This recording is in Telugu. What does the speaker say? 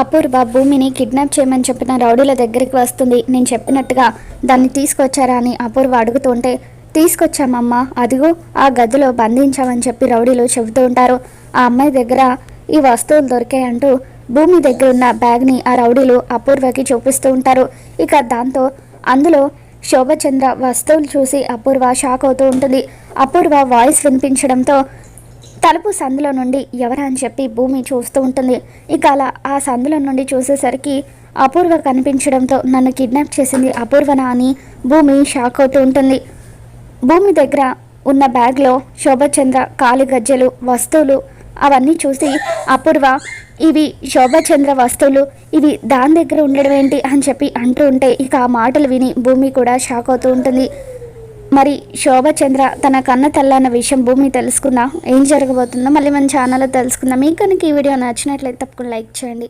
అపూర్వ భూమిని కిడ్నాప్ చేయమని చెప్పిన రౌడీల దగ్గరికి వస్తుంది. నేను చెప్పినట్టుగా దాన్ని తీసుకొచ్చారా అని అపూర్వ అడుగుతుంటే, తీసుకొచ్చామమ్మా, అదిగో ఆ గదిలో బంధించామని చెప్పి రౌడీలు చెబుతూ ఉంటారు. ఆ అమ్మాయి దగ్గర ఈ వస్తువులు దొరికాయంటూ భూమి దగ్గర ఉన్న బ్యాగ్ని ఆ రౌడీలు అపూర్వకి చూపిస్తూ ఉంటారు. ఇక దాంతో అందులో శోభచంద్ర వస్తువులు చూసి అపూర్వ షాక్ అవుతూ ఉంటుంది. అపూర్వ వాయిస్ వినిపించడంతో తలుపు సందులో నుండి ఎవరా అని చెప్పి భూమి చూస్తూ ఉంటుంది. ఇక అలా ఆ సందులో నుండి చూసేసరికి అపూర్వ కనిపించడంతో నన్ను కిడ్నాప్ చేసింది అపూర్వనా అని భూమి షాక్ అవుతూ ఉంటుంది. భూమి దగ్గర ఉన్న బ్యాగ్లో శోభచంద్ర కాలి గజ్జెలు వస్తువులు అవన్నీ చూసి అపూర్వ, ఇవి శోభచంద్ర వస్తువులు, ఇవి దాని దగ్గర ఉండడం ఏంటి అని చెప్పి అంటూ ఉంటే ఇక ఆ మాటలు విని భూమి కూడా షాక్ అవుతూ ఉంటుంది. మరి శోభచంద్ర తన కన్న తల్లన్న విషయం భూమి తెలుసుకుందాం. ఏం జరగబోతుందో మళ్ళీ మన ఛానల్లో తెలుసుకుందాం. మీకు కనుక ఈ వీడియో నచ్చినట్లయితే తప్పకుండా లైక్ చేయండి.